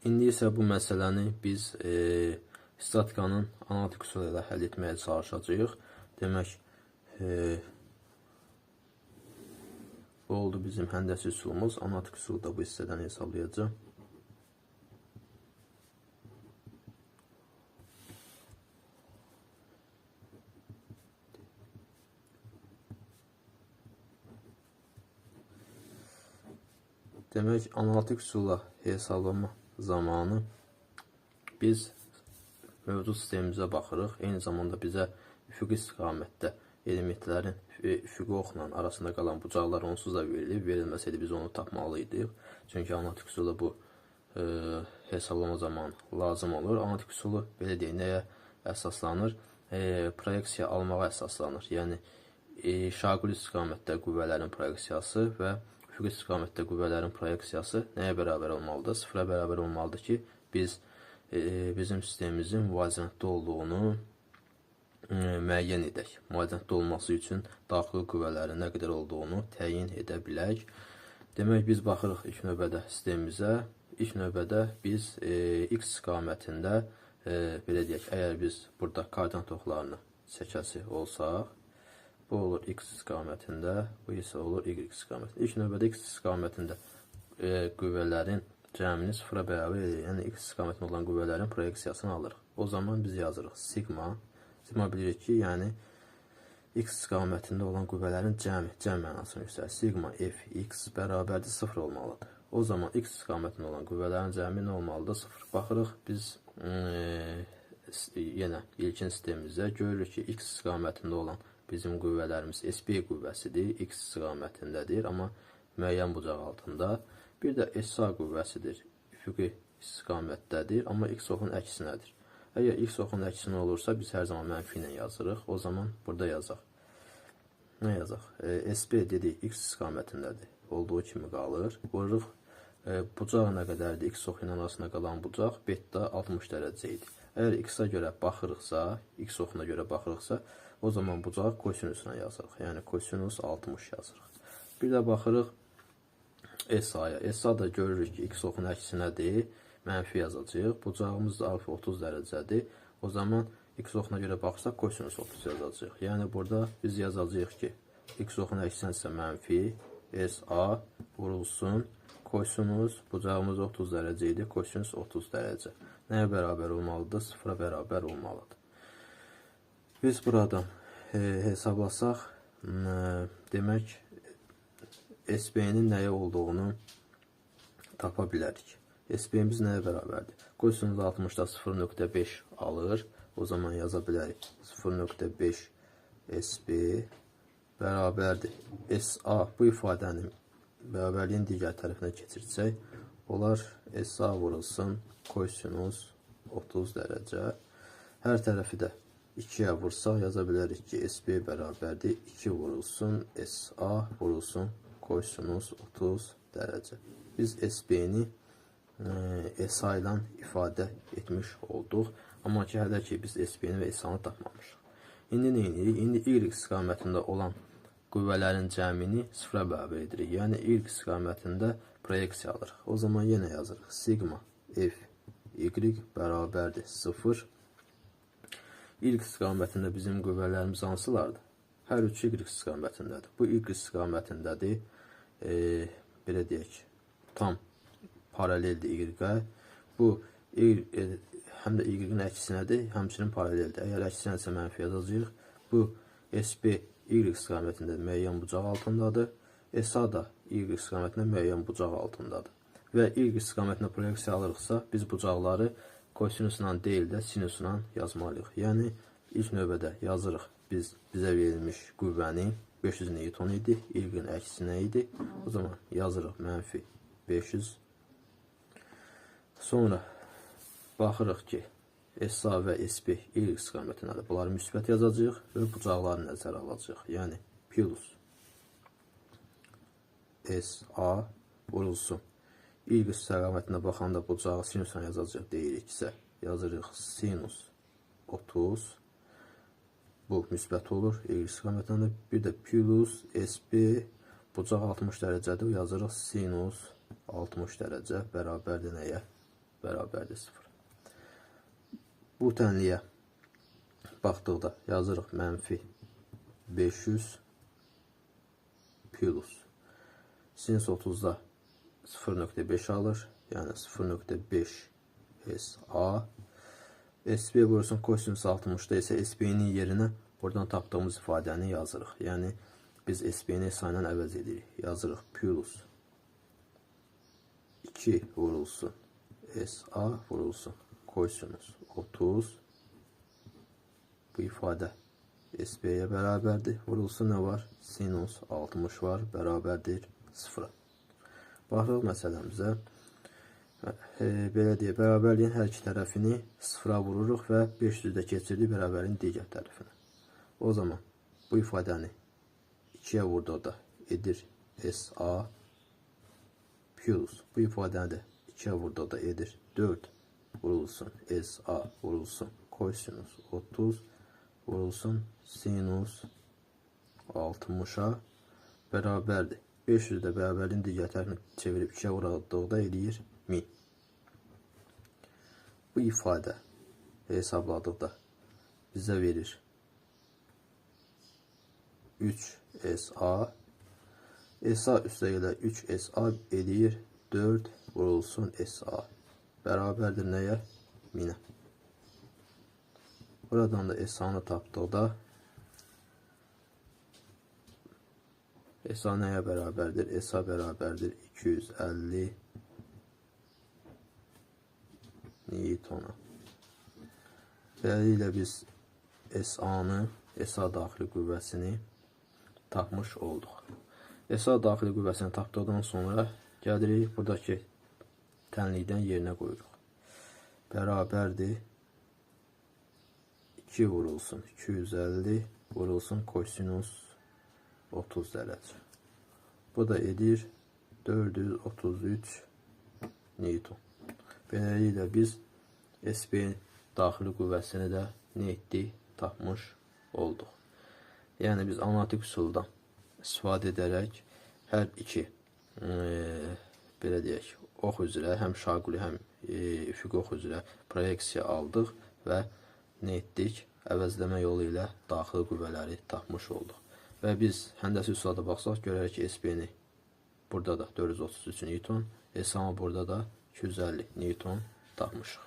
İndi isə bu məsələni biz statikanın analitik üsulu ilə həll etməyə çalışacağıq. Demək, bu oldu bizim həndəsi üsulumuz. Analitik üsulu da bu hissədən hesablayacağım. Demək, analitik üsulla hesablama zamanı biz mövcud sistemimizə baxırıq. Eyni zamanda bizə üfüqi istiqamətdə elementlərin üfüqi oxla arasında qalan bucaqlar onsuz da verilib. Verilməsəydi biz onu tapmalıydıq. Çünki analitik üsulla bu hesablama zamanı lazım olur. Analitik üsulu belə deyək, nəyə əsaslanır? Proyeksiya almağa əsaslanır. Yəni, şaquli istiqamətdə qüvvələrin proyeksiyası və üfüqi istiqamətdə qüvvələrin proyeksiyası nəyə bərabər olmalıdır? Sıfıra bərabər olmalıdır ki, biz bizim sistemimizin müvazinətdə olduğunu müəyyən edək. Müvazinətdə olması üçün daxili qüvvələrin nə qədər olduğunu təyin edə bilək. Demək, biz baxırıq ilk növbədə sistemimizə. İlk növbədə biz x istiqamətində, belə deyək, əgər biz burada koordinat oxlarını çəkəsi olsaq, bu olur x istiqamətində, bu isə olur y istiqamətində. İlk növbədə x istiqamətində qüvvələrin cəmini sıfıra bərabər edir. Yəni, x istiqamətində olan qüvvələrin proyeksiyasını alırıq. O zaman biz yazırıq sigma. Sigma bilirik ki, yəni x istiqamətində olan qüvvələrin cəm mənasını göstərir. Sigma fx bərabərdir 0 olmalıdır. O zaman x istiqamətində olan qüvvələrin cəmi nə olmalıdır? 0. Baxırıq, biz yenə ilkin sistemimizdə görürük ki, x istiqamətində olan bizim qüvvələrimiz SB qüvvəsidir, x istiqamətindədir, amma müəyyən bucaq altında. Bir də SA qüvvəsidir, üfüqi istiqamətdədir, amma x oxun əksinədir. Əgər x oxun əksinə olursa, biz hər zaman mənfi ilə yazırıq. O zaman burada yazaq. Nə yazaq? SB dedik, x istiqamətindədir. Olduğu kimi qalır. Vururuq, bucaq nə qədərdir? X oxu ilə arasında qalan bucaq beta 60 dərəcə idi. Əgər x-a görə baxırıqsa, x oxuna görə baxırıqsa, o zaman bucağı kosinüsünə yazırıq. Yəni, kosinüs 60 yazırıq. Bir də baxırıq SA-ya. SA da görürük ki, x oxun əksinədir. Mənfi yazacağıq. Bucağımız da alfa 30 dərəcədir. O zaman x oxuna görə baxırsaq, kosinüs 30 yazacağıq. Yəni, burada biz yazacağıq ki, x oxun əksinədirsə mənfi, SA vurulsun, kosinüs, bucağımız 30 dərəcə idi, kosinüs 30 dərəcə. Nəyə bərabər olmalıdır? Sıfıra bərabər olmalıdır. Biz buradan hesablasaq, demək, SB-nin nəyə olduğunu tapa bilərik. SB-miz nəyə bərabərdir? Kosinüs 60-da 0.5 alır. O zaman yaza bilərik. 0.5 SB bərabərdir. SA bu ifadənin bərabərliyin digər tərəfinə keçirsək, olar SA vurulsun kosinüs 30 dərəcə. Hər tərəfi də 2-yə vursaq, yaza bilərik ki, SB bərabərdir. 2 vurulsun SA vurulsun kosinüs 30 dərəcə. Biz SB-ni SA ilə ifadə etmiş olduq. Amma ki, hələ ki, biz SB-ni və SA-nı tapmamışıq. İndi nə edirik? İndi y istiqamətində olan qüvvələrin cəmini sıfıra bərabər edirik. Yəni, y istiqamətində proyeksiya alırıq. O zaman yenə yazırıq. Sigma f y bərabərdir 0. Y istiqamətində bizim qüvvələrimiz hansılardır? Hər üç y istiqamətindədir. Bu y istiqamətindədir. Belə deyək, tam paraleldir y-ə. Bu həm də y-in əksinədir, həmçinin paraleldir. Əgər əksinədirsə mənfi yazacağıq. Bu SB y istiqamətində müəyyən bucaq altındadır. SA da y istiqamətində müəyyən bucaq altındadır. Və y istiqamətində proyeksiya alırıqsa, biz bucaqları kosinüslə deyil də sinüslə yazmalıyıq. Yəni, ilk növbədə yazırıq bizə verilmiş qüvvəni 500 Newton idi, y-in əksinə idi. O zaman yazırıq mənfi 500. Sonra baxırıq ki, SA və SB y istiqamətindədir. Bunları müsbət yazacağıq və bucaqları nəzərə alacağıq. Yəni, plus SA vurulsun. Y istiqamətinə baxanda bucağı sinüslə yazacaq deyiriksə, yazırıq sinus 30. bu müsbət olur, y istiqamətində. Bir də plus SB bucaq 60 dərəcədir. Yazırıq sinus 60 dərəcə bərabərdir nəyə? Bərabərdir 0. Bu tənliyə baxdıqda yazırıq mənfi 500 plus sinus 30-da 0.5 alır. Yəni 0.5 SA. SB vurursun kosinus 60-da isə SB-nin yerinə buradan tapdığımız ifadəni yazırıq. Yəni biz SB-ni SA ilə əvəz edirik. Yazırıq plus 2 vurulsun SA vurulsun kosinus 30. Bu ifadə SB-yə bərabərdir. Vurulsun nə var? Sinus 60 var. Bərabərdir 0-a. Baxırıq məsələmizə. Belə deyək, bərabərliyin hər iki tərəfini 0-a vururuq və 500-də keçirdik bərabərliyin digər tərəfinə. O zaman bu ifadəni 2-yə vurduqda edir SA plus bu ifadəni də 2-yə vurduqda edir 4 vurulsun SA vurulsun kosinus 30 vurulsun sinus 60-a bərabərdir. 500-də bərabərliyin digər tərəfini çevirib 2-yə vurduqda eləyir 1000. Bu ifadə hesabladıqda bizə verir 3SA. SA üstə ilə 3SA eləyir 4 vurulsun SA. Bərabərdir nəyə? 1000-ə. Buradan da SA-nı tapdıqda SA nəyə bərabərdir? SA bərabərdir 250 Newtona. Beləliklə biz SA-nı, SA daxili qüvvəsini tapmış olduq. SA daxili qüvvəsini tapdıqdan sonra gəlirik buradakı tənlikdən yerinə qoyuruq. Bərabərdir 2 vurulsun 250 vurulsun kosinus 30 dərəcə. Bu da edir 433 Newton. Beləliklə biz SB daxili qüvvəsini də nə etdik? Tapmış olduq. Yəni biz analitik üsuldan istifadə edərək hər iki belə deyək, ox üzrə, həm şaquli, həm üfüqi ox üzrə proyeksiya aldıq və nə etdik? Əvəzləmə yolu ilə daxili qüvvələri tapmış olduq. Və biz həndəsi üsulda baxsaq, görərək ki, SB-ni burada da 433 Newton, SA-nı burada da 250 Newton tapmışıq.